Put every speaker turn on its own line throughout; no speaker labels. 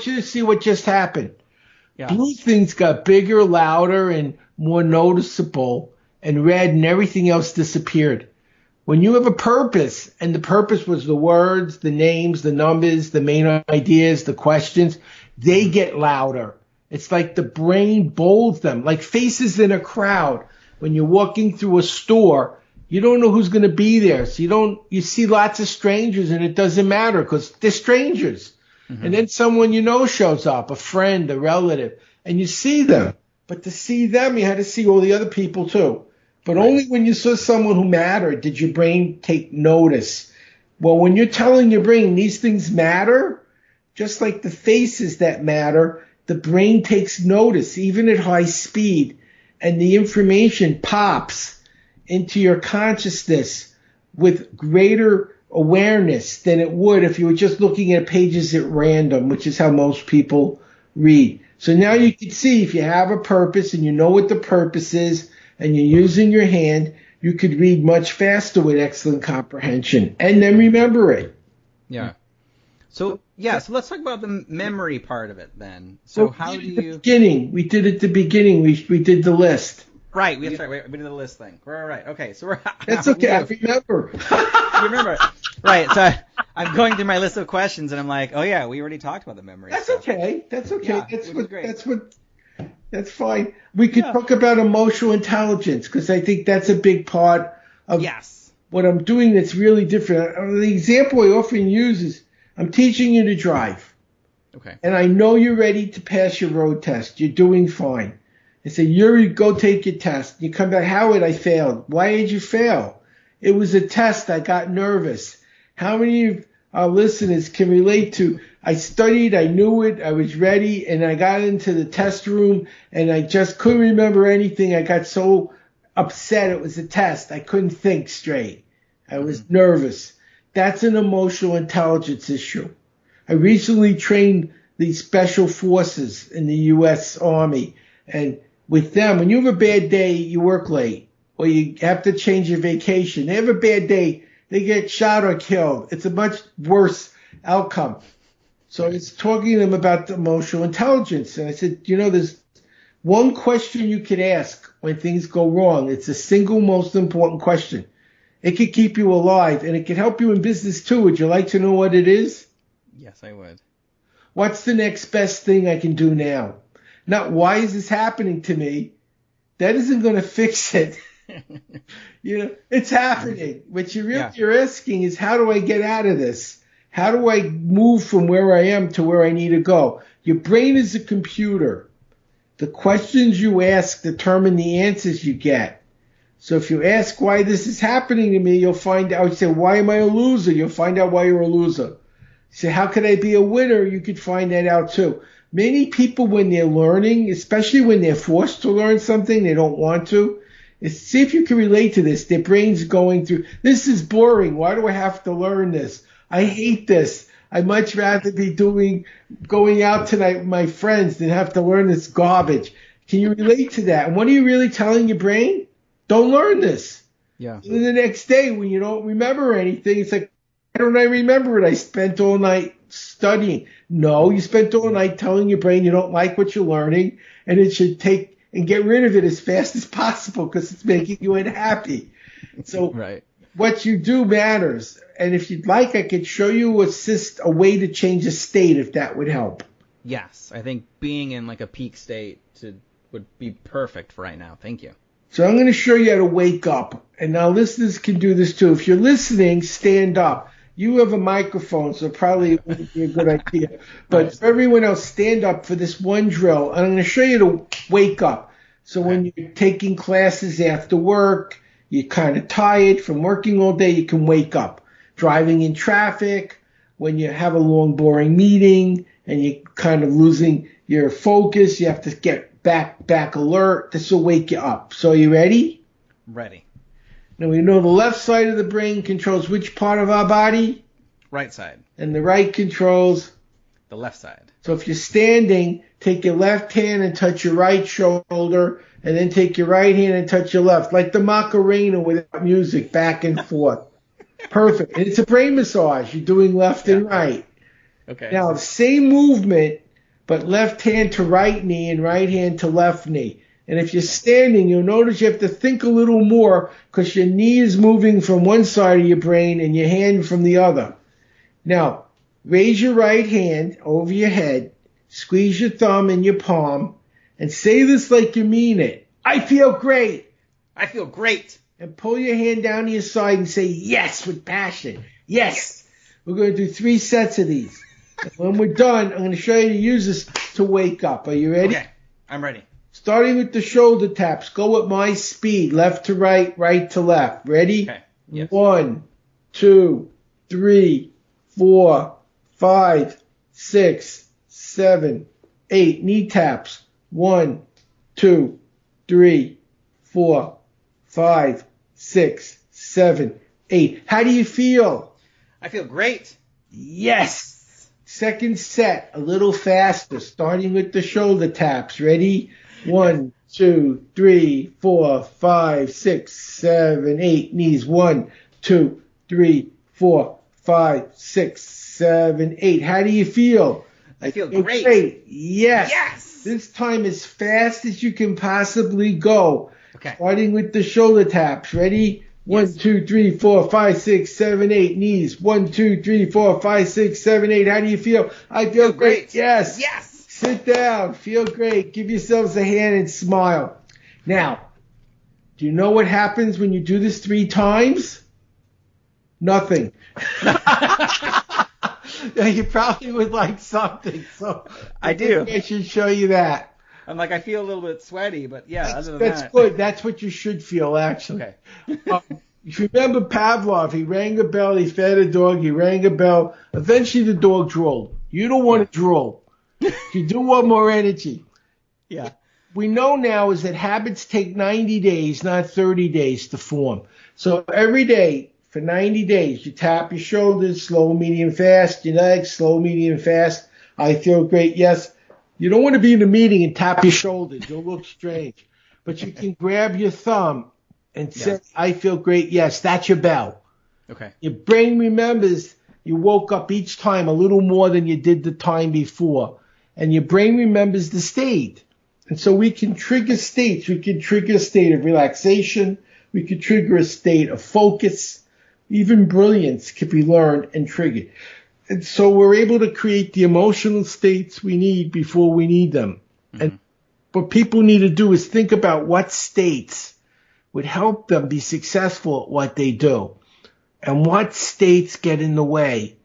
you to see what just happened.
Yeah.
Blue things got bigger, louder, and more noticeable, and red and everything else disappeared. When you have a purpose, and the purpose was the words, the names, the numbers, the main ideas, the questions, they get louder. It's like the brain bolds them, like faces in a crowd. When you're walking through a store, you don't know who's going to be there. So you see lots of strangers, and it doesn't matter because they're strangers. Mm-hmm. And then someone you know shows up, a friend, a relative, and you see them. But to see them, you had to see all the other people too. But right. Only when you saw someone who mattered did your brain take notice. Well, when you're telling your brain these things matter, just like the faces that matter, the brain takes notice, even at high speed, and the information pops into your consciousness with greater awareness than it would if you were just looking at pages at random, which is how most people read. So now you can see if you have a purpose and you know what the purpose is and you're using your hand, you could read much faster with excellent comprehension and then remember it.
Yeah. So let's talk about the memory part of it then. So how do you...
We did at the beginning. We did the list.
Right. We did the list thing. Right. Okay. So
that's okay. I remember.
You remember. Right. So I'm going through my list of questions and I'm like, oh yeah, we already talked about the memory.
That's
stuff.
okay. That's okay. Yeah, that's fine. We could talk about emotional intelligence because I think that's a big part of what I'm doing that's really different. The example I often use is I'm teaching you to drive.
Okay. And
I know you're ready to pass your road test. You're doing fine. I say, Yuri, go take your test. You come back, Howard, I failed. Why did you fail? It was a test. I got nervous. How many of our listeners can relate to, I studied, I knew it, I was ready, and I got into the test room, and I just couldn't remember anything. I got so upset it was a test. I couldn't think straight. I was nervous. That's an emotional intelligence issue. I recently trained the special forces in the U.S. Army, and with them, when you have a bad day, you work late, or you have to change your vacation. They have a bad day, they get shot or killed. It's a much worse outcome. So I was talking to them about the emotional intelligence, and I said, there's one question you could ask when things go wrong. It's the single most important question. It could keep you alive, and it could help you in business too. Would you like to know what it is?
Yes, I would.
What's the next best thing I can do now? Not why is this happening to me? That isn't going to fix it. It's happening. What you're asking is, how do I get out of this? How do I move from where I am to where I need to go? Your brain is a computer. The questions you ask determine the answers you get. So if you ask why this is happening to me, you'll find out. You say, why am I a loser? You'll find out why you're a loser. You say, how could I be a winner? You could find that out too. Many people, when they're learning, especially when they're forced to learn something they don't want to, see if you can relate to this. Their brain's going through, this is boring. Why do I have to learn this? I hate this. I'd much rather be going out tonight with my friends than have to learn this garbage. Can you relate to that? And what are you really telling your brain? Don't learn this.
Yeah.
And then the next day when you don't remember anything, it's like, why don't I remember it? I spent all night studying. No, you spent all night telling your brain you don't like what you're learning, and it should take and get rid of it as fast as possible because it's making you unhappy. So what you do matters. And if you'd like, I could show you a way to change a state if that would help.
Yes, I think being in like a peak state would be perfect for right now. Thank you.
So I'm going to show you how to wake up. And now listeners can do this too. If you're listening, stand up. You have a microphone, so probably it wouldn't be a good idea. But for everyone else, stand up for this one drill. And I'm going to show you to wake up. So when you're taking classes after work, you're kind of tired from working all day, you can wake up. Driving in traffic, when you have a long, boring meeting, and you're kind of losing your focus, you have to get back alert. This will wake you up. So are you ready?
Ready.
Now we know the left side of the brain controls which part of our body?
Right side.
And the right controls?
The left side.
So if you're standing, take your left hand and touch your right shoulder, and then take your right hand and touch your left, like the Macarena without music, back and forth. Perfect. And it's a brain massage. You're doing left and right.
Okay.
Now, the same movement but left hand to right knee and right hand to left knee. And if you're standing, you'll notice you have to think a little more because your knee is moving from one side of your brain and your hand from the other. Now, raise your right hand over your head, squeeze your thumb in your palm, and say this like you mean it. I feel great.
I feel great.
And pull your hand down to your side and say yes with passion. Yes. We're going to do 3 sets of these. When we're done, I'm going to show you to use this to wake up. Are you ready?
Okay, I'm ready.
Starting with the shoulder taps. Go at my speed. Left to right, right to left. Ready?
Okay. Yes.
1, 2, 3, 4, 5, 6, 7, 8. Knee taps. 1, 2, 3, 4, 5, 6, 7, 8. How do you feel?
I feel great.
Yes. Second set, a little faster, starting with the shoulder taps. Ready? 1, 2, 3, 4, 5, 6, 7, 8. Knees. 1, 2, 3, 4, 5, 6, 7, 8. How do you feel?
I feel great.
Yes.
Yes.
This time as fast as you can possibly go.
Okay.
Starting with the shoulder taps. Ready? 1, 2, 3, 4, 5, 6, 7, 8. Knees. 1, 2, 3, 4, 5, 6, 7, 8. How do you feel? I feel great. Yes.
Yes.
Sit down. Feel great. Give yourselves a hand and smile. Now, do you know what happens when you do this 3 times? Nothing. You probably would like something. So
I do.
I should show you that.
I'm like, I feel a little bit sweaty, but yeah, other than
That's
that.
good. That's what you should feel, actually.
Okay.
If you remember Pavlov, he rang a bell, he fed a dog, he rang a bell. Eventually the dog drooled. You don't want to drool. You do want more energy.
Yeah.
We know now is that habits take 90 days, not 30 days to form. So every day for 90 days, you tap your shoulders, slow, medium, fast, your legs, slow, medium, fast. I feel great. Yes. You don't want to be in a meeting and tap your shoulders. You'll look strange. But you can grab your thumb and say, I feel great. Yes, that's your bell.
Okay.
Your brain remembers you woke up each time a little more than you did the time before. And your brain remembers the state. And so we can trigger states. We can trigger a state of relaxation. We can trigger a state of focus. Even brilliance can be learned and triggered. And so we're able to create the emotional states we need before we need them. Mm-hmm. And what people need to do is think about what states would help them be successful at what they do and what states get in the way.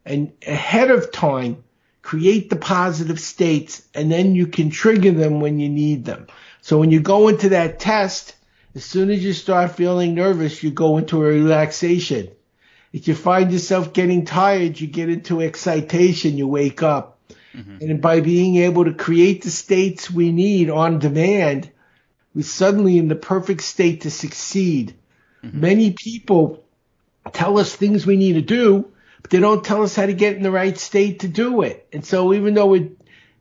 And ahead of time, create the positive states, and then you can trigger them when you need them. So when you go into that test, as soon as you start feeling nervous, you go into a relaxation. If you find yourself getting tired, you get into excitation, you wake up. Mm-hmm. And by being able to create the states we need on demand, we're suddenly in the perfect state to succeed. Mm-hmm. Many people tell us things we need to do, but they don't tell us how to get in the right state to do it. And so even though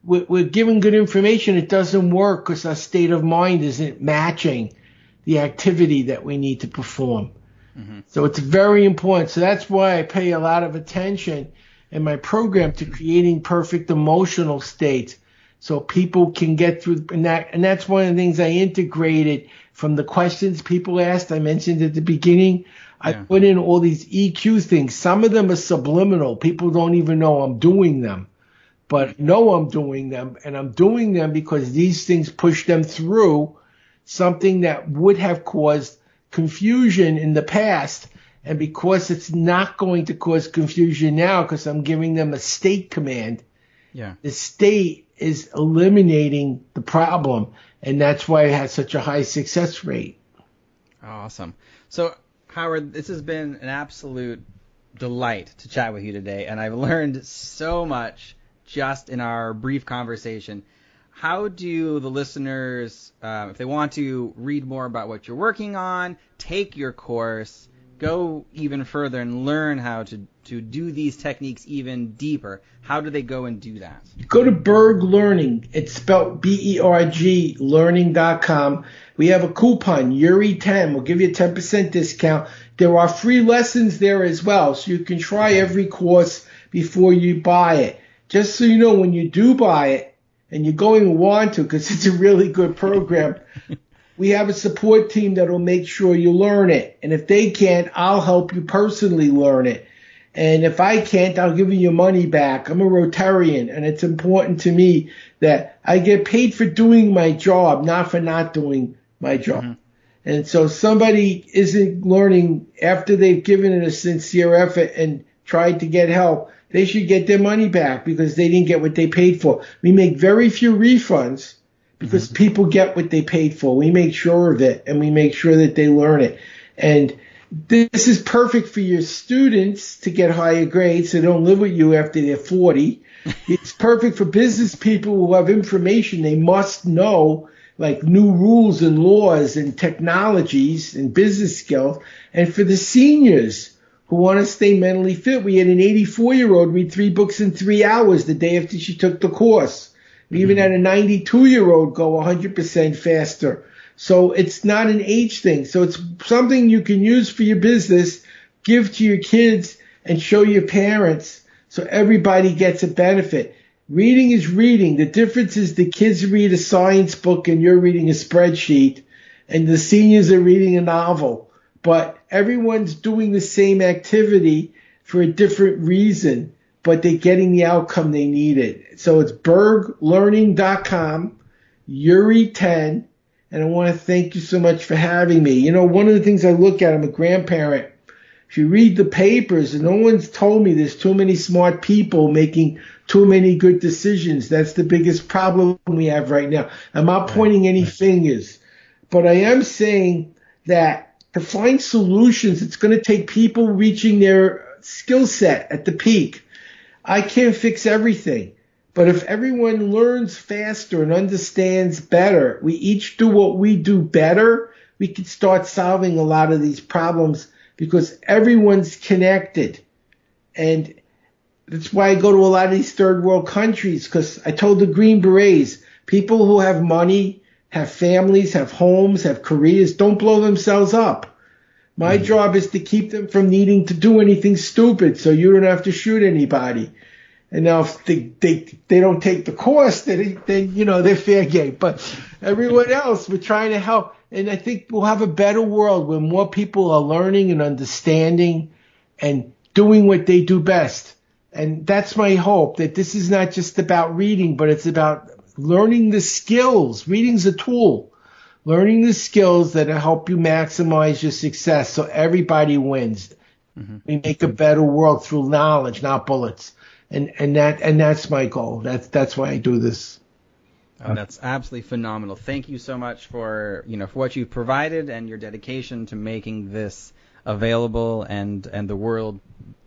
we're given good information, it doesn't work because our state of mind isn't matching the activity that we need to perform. Mm-hmm. So it's very important. So that's why I pay a lot of attention in my program to creating perfect emotional states so people can get through. And that's one of the things I integrated from the questions people asked. I mentioned at the beginning. I put in all these EQ things. Some of them are subliminal. People don't even know I'm doing them, but know I'm doing them. And I'm doing them because these things push them through something that would have caused confusion in the past. And because it's not going to cause confusion now because I'm giving them a state command, the state is eliminating the problem. And that's why it has such a high success rate.
Awesome. So, Howard, this has been an absolute delight to chat with you today, and I've learned so much just in our brief conversation. How do the listeners, if they want to read more about what you're working on, take your course, go even further and learn how to do these techniques even deeper, how do they go and do that?
Go to Berg Learning. It's spelled BERG learning.com. We have a coupon, Yuri10. We'll give you a 10% discount. There are free lessons there as well, so you can try every course before you buy it. just so you know, when you do buy it, and you're going to want to because it's a really good program, we have a support team that will make sure you learn it. And if they can't, I'll help you personally learn it. And if I can't, I'll give you your money back. I'm a Rotarian, and it's important to me that I get paid for doing my job, not for not doing my job. Mm-hmm. And so somebody isn't learning after they've given it a sincere effort and tried to get help, they should get their money back because they didn't get what they paid for. We make very few refunds because people get what they paid for. We make sure of it, and we make sure that they learn it. And this is perfect for your students to get higher grades so they don't live with you after they're 40. It's perfect for business people who have information they must know, like new rules and laws and technologies and business skills. And for the seniors who want to stay mentally fit, we had an 84-year-old read 3 books in 3 hours the day after she took the course. We even had a 92-year-old go 100% faster. So it's not an age thing. So it's something you can use for your business, give to your kids, and show your parents so everybody gets a benefit. Reading is reading. The difference is the kids read a science book and you're reading a spreadsheet, and the seniors are reading a novel. But everyone's doing the same activity for a different reason, but they're getting the outcome they needed. So it's berglearning.com, Yuri10, and I want to thank you so much for having me. You know, one of the things I look at, I'm a grandparent. If you read the papers, and no one's told me there's too many smart people making too many good decisions. That's the biggest problem we have right now. I'm not pointing any fingers, but I am saying that to find solutions, it's going to take people reaching their skill set at the peak. I can't fix everything, but if everyone learns faster and understands better, we each do what we do better, we can start solving a lot of these problems because everyone's connected. And that's why I go to a lot of these third world countries, because I told the Green Berets, people who have money, have families, have homes, have careers, don't blow themselves up. My job is to keep them from needing to do anything stupid so you don't have to shoot anybody. And now if they don't take the course, then you know, they're fair game. But everyone else, we're trying to help. And I think we'll have a better world where more people are learning and understanding and doing what they do best. And that's my hope, that this is not just about reading, but it's about learning the skills. Reading's a tool. Learning the skills that help you maximize your success so everybody wins. We make a better world through knowledge, not bullets. And that's my goal. That's why I do this.
Oh, that's absolutely phenomenal. Thank you so much for what you've provided and your dedication to making this available and the world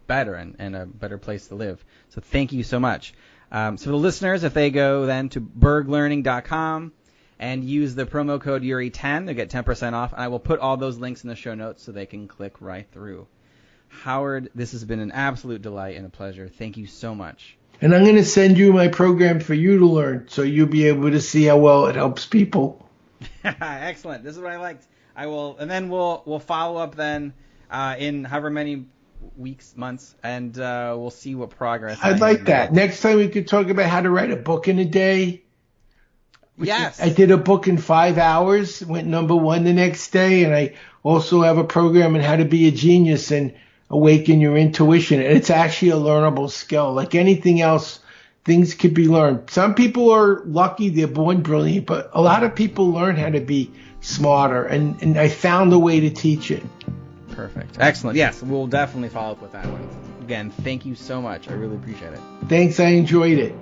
better and a better place to live. So thank you so much. So the listeners, if they go then to berglearning.com and use the promo code Yuri10, they'll get 10% off. And I will put all those links in the show notes so they can click right through. Howard, this has been an absolute delight and a pleasure. Thank you so much.
And I'm going to send you my program for you to learn so you'll be able to see how well it helps people.
Excellent. This is what I liked. I will, and then we'll follow up then in however many weeks, months, and we'll see what progress.
I'd like that. Next time we could talk about how to write a book in a day.
Yes.
I did a book in 5 hours, went #1 the next day, and I also have a program on how to be a genius and awaken your intuition. And it's actually a learnable skill. Like anything else, things can be learned. Some people are lucky, they're born brilliant, but a lot of people learn how to be smarter, and I found a way to teach it.
Perfect. Excellent. Yes, we'll definitely follow up with that one. Again, thank you so much. I really appreciate it.
Thanks. I enjoyed it.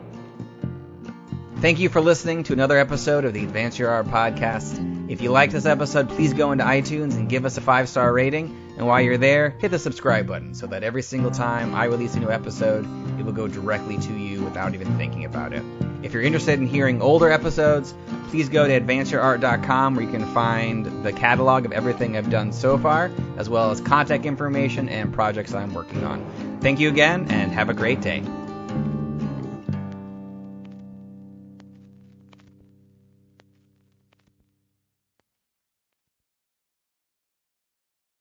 Thank you for listening to another episode of the Advance Your Art podcast. If you like this episode, please go into iTunes and give us a 5-star rating. And while you're there, hit the subscribe button so that every single time I release a new episode, it will go directly to you without even thinking about it. If you're interested in hearing older episodes, please go to advanceyourart.com where you can find the catalog of everything I've done so far, as well as contact information and projects I'm working on. Thank you again, and have a great day.